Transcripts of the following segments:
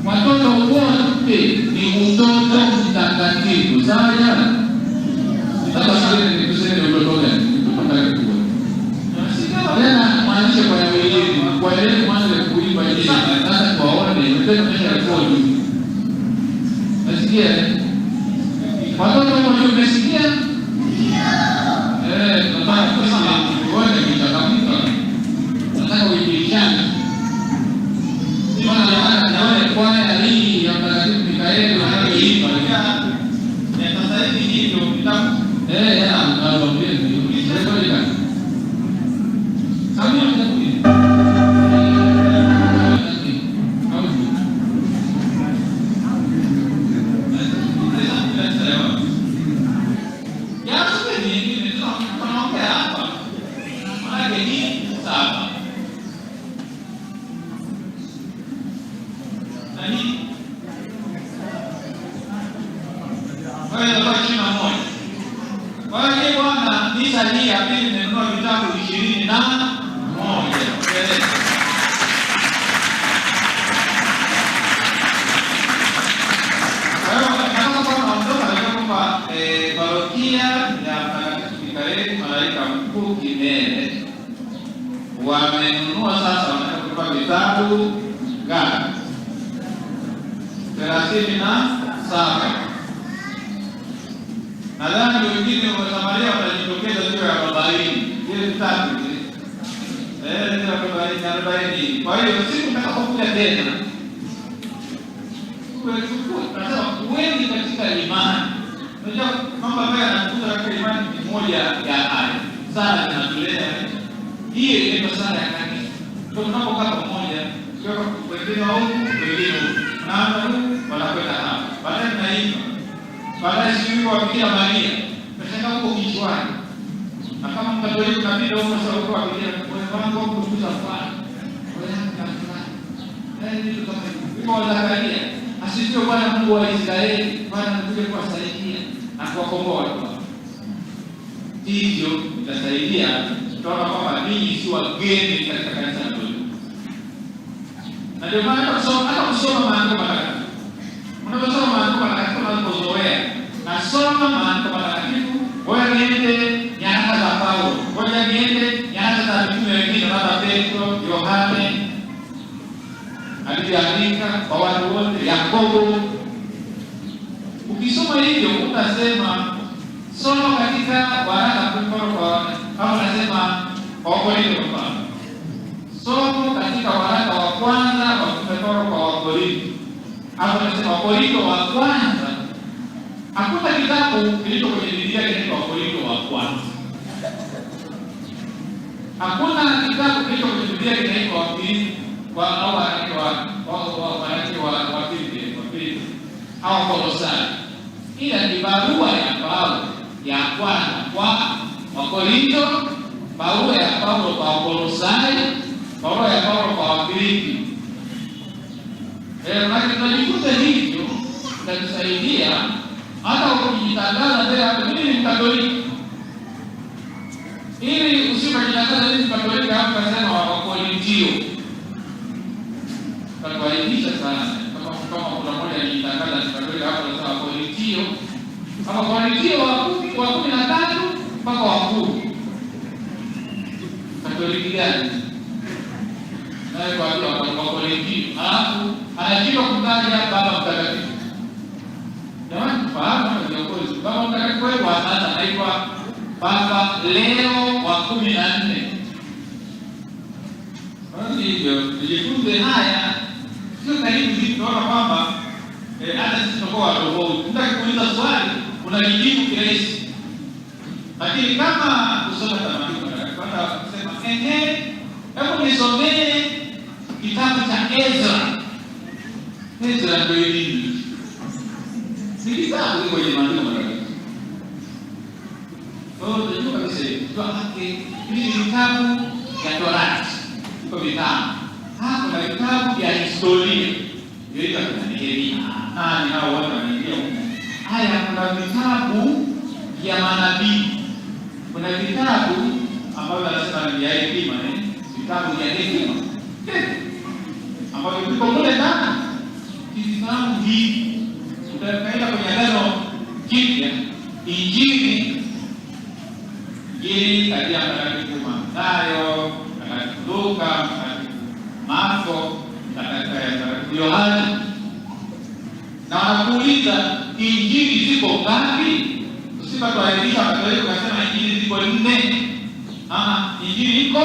Watoto wote ni mtoto mtakatifu. Sawa jana? Sasa ni kusema mtoto gani? Mtakatifu. Tena maanisha kwa wengine, kwa ile mwanzo ya kuimba ile. Sasa kwaone, mtoto mesha rekodi. Nasikia? Watoto wote umesikia? Nataka kusema wote mtakamuka. Nataka uingiane. Naona kwaya hii ya Mtakatifu Mikaeli wanayoimba ya sasa hivi ndio kitabu nakwambia ndio rekodi kana samia mtakuja hii ya pili nimenunua vitabu 21. Kwa hiyo kama naondoka kwamba parokia ya Mtakatifu Mikaeli Malaika Mkuu Kimele wamenunua sasa, wanataka kutoa vitabu ngapi? 37. Nadhani wengine wa Samaria watajitokeza juu ya 40. Ile vitabu ndio 40. Kwa hiyo siku nitakapokuja tena wengi katika imani. Unajua mambo ambayo yanakuja katika imani ni moja ya haya. Sala inatuleta hii ndio sala ya kanisa. Ndio tunapokaa pamoja, kwa wengine wao wengine na wanakwenda hapa. Baadaye tunaimba. Baadaye siku wa Bikira Maria. Tunataka huko kichwani. Na kama Mkatoliki tunabidi huko sasa kwa Bikira wangu huko kutuza fara. Kwa hiyo kama ndio kama kwa Zakaria. Asijue Bwana Mungu wa Israeli, Bwana anakuja kuwasaidia na kuwakomboa watu. Hivyo itasaidia tunaona kwamba ninyi si wageni katika kanisa la Mungu. Na ndio maana kusoma maandiko matakatifu. Unaposoma maandiko matakatifu unapozoea, na soma maandiko matakatifu, wewe niende nyaraka za Paulo, wewe niende nyaraka za mitume wengine kama Petro, Yohane, aliandika kwa watu wote, Yakobo. Ukisoma hivyo utasema soma katika waraka kwa kama nasema Wakorintho kwa mfano. Soma katika waraka wa kwanza wa Petro kwa Wakorintho. Hapo nasema Wakorintho wa kwanza. Hakuna kitabu kilicho kwenye Biblia kinaitwa Wakorintho wa kwanza. Hakuna kitabu kilicho kwenye Biblia kinaitwa Wafilipi kwa au Wafilipi au Kolosai. Ila ni barua ya Paulo ya kwanza kwa Wakorintho, barua ya Paulo kwa Kolosai, barua ya Paulo kwa Wafilipi. Tunajifunza hivyo, itatusaidia hata ukijitangaza mbele ya mimi ni Mkatoliki. Ili usipojitangaza mimi ni Mkatoliki hapo kasema Wakorintio. Tutawaibisha sana. Kama kuna mmoja anajitangaza ni Mkatoliki hapo kasema Wakorintio. Kama Wakorintio wa 13 mpaka wa 10. Katoliki gani? Naye kwa hiyo Wakorintio. Alafu anajua kumtaja Baba Mtakatifu. Jamani fahamu na viongozi. Baba Mtakatifu wewe wa sasa anaitwa Papa Leo wa 14. Basi hivyo tujifunze haya. Sio karibu hivi tunaona kwamba hata sisi tunakuwa roho. Unataka kuuliza swali, unajibu kirahisi. Lakini kama kusoma tamaduni kwanza kusema hebu nisomee kitabu cha Ezra. Ezra ndio nini? Ni kitabu kwenye maandiko matakatifu. Kwa hiyo tunajua kabisa kwa haki hili kitabu cha Torati. Iko vitabu. Hapo na vitabu vya historia. ndio kuna Nehemia, nani hao wote wanaingia huko. Haya, kuna vitabu vya manabii, kuna vitabu ambavyo anasema ni ya hekima, vitabu vya hekima ambavyo viko kule ndani. Vitabu hivi utaenda kwenye Agano Jipya, Injili katika Mtakatifu Mathayo, Mtakatifu Luka, Mtakatifu Marko, Mtakatifu Yohana, na wanakuuliza Injili ziko ngapi? Usima tuahirisha Wakatoliki kasema Injili ziko 4. Injili iko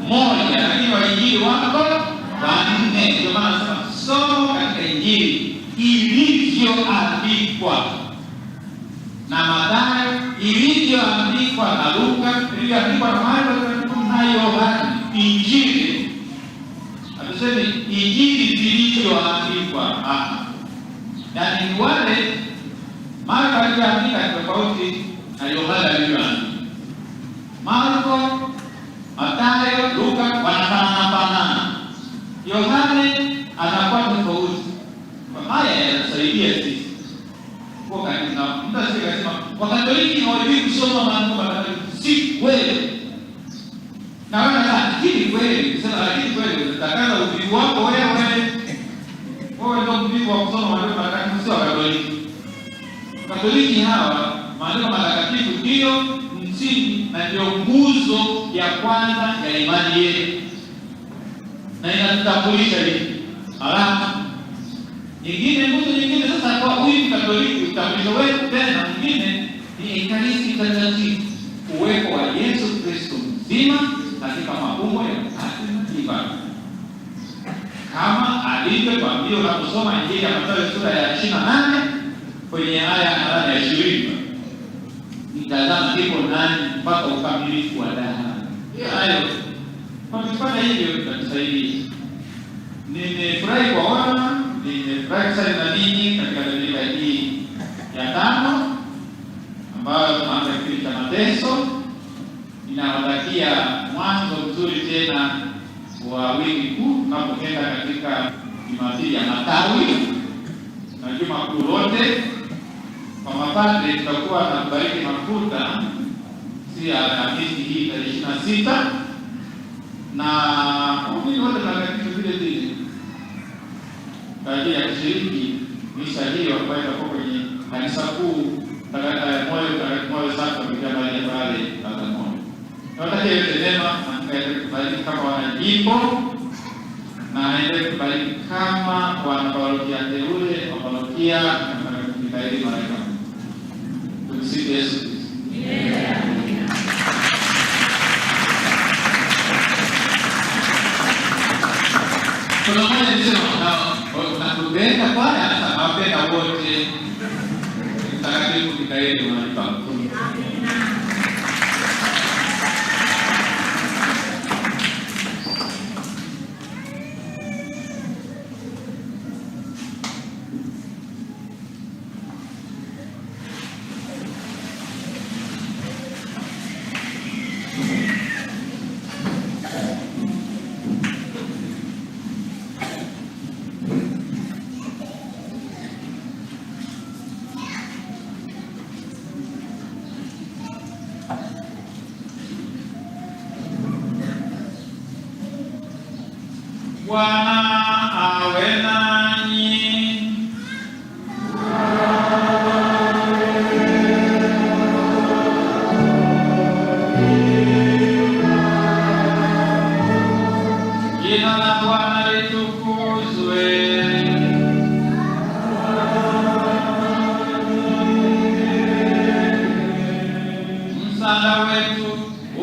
moja, lakini Wainjili wako 4. Ndio maana nasema somo katika Injili ilivyoandikwa na Mathayo, ilivyoandikwa na Luka, ilivyoandikwa na Marko na Yohana. Injili atuseme Injili zilivyoandikwa yaani ni wale Marko alivyoandika tofauti na Yohana alivyoandika. Marko, Mathayo, Luka wanafanana. Yohane anakuwa tofauti. Haya yanasaidia sisi. Kwa kanisa, mtu asiyesema Wakatoliki hawajui kusoma maandiko matakatifu. Si kweli. Na lakini kweli, sasa lakini kweli utakaza uvivu wako wewe ndio mvivu wa kusoma maandiko matakatifu, sio Wakatoliki. Wakatoliki hawa maandiko matakatifu ndio msingi na ndio nguzo ya kwanza ya imani yetu. Na inatutambulisha hivi. Alafu nyingine, nguzo nyingine sasa kwa huyu Katoliki, utambulisho wetu tena mwingine ni Ekaristi Takatifu, uwepo wa Yesu Kristo mzima katika mafumbo ya mkate na divai, kama alivyotuambia unaposoma Injili ya Mathayo sura ya 28 kwenye aya ya 20. Nitazama ndipo nani mpaka ukamilifu wa dahari. Hayo kwa kufanya hivyo tutatusaidia. Nimefurahi kuona, nimefurahi sana na ninyi katika Dominika hii ya 5 ambayo tunaanza kipindi cha mateso. Ninawatakia mwanzo mzuri tena wa wiki kuu tunapokwenda katika Jumapili ya Matawi na Juma Kuu lote. Kwa mapadre tutakuwa na kubariki mafuta si Alhamisi hii tarehe 26, na waumini wote tunatakiwa vile vile kwa ajili ya kushiriki misa hiyo ambayo itakuwa kwenye kanisa kuu moyo sasa kupitia Maria pale Bagamoyo. Tunatakia yote mema na tukaendelee kubariki kama wanajimbo na aendelee kubariki kama wanaparokia teule, waparokia na Mikaeli Malaika. Tumsifu Yesu Kristo. Kuna mmoja alisema unatupenda Bwana, hata nawapenda wote. Mtakatifu Mikaeli Malaika. Bwana awe nanyi. Jina la Bwana litukuzwe. Msaada wetu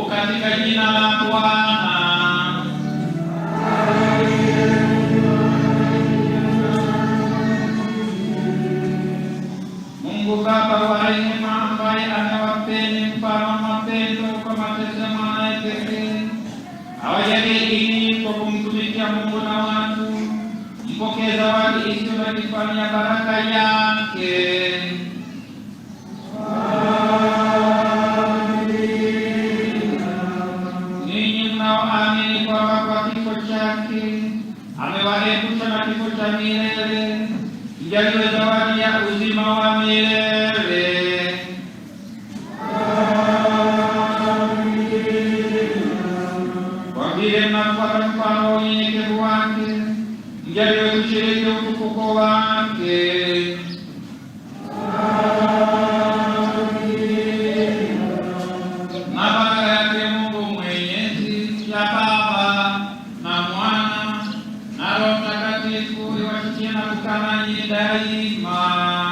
ukatika jina la Bwana. Baba wa rehema, ambaye amewapeni mfano wa mapendo kwa mateso ya mwanae pekee, awajalie ili kwa kumtumikia Mungu na watu mpokee zawadi isiyo na kifani ya baraka yake. Ninyi mnaoamini kwamba kwa kifo chake amewaepusha na kifo cha milele, mjaliwe zawadi ya uzima wa milele. Kwa vile mnafuata mfano wa unyenyekevu wake, mjaliwe kushiriki ufufuko wake. Na baraka yake Mungu Mwenyezi, ya Baba na Mwana na Roho Mtakatifu iwashikie na kukaa nanyi daima.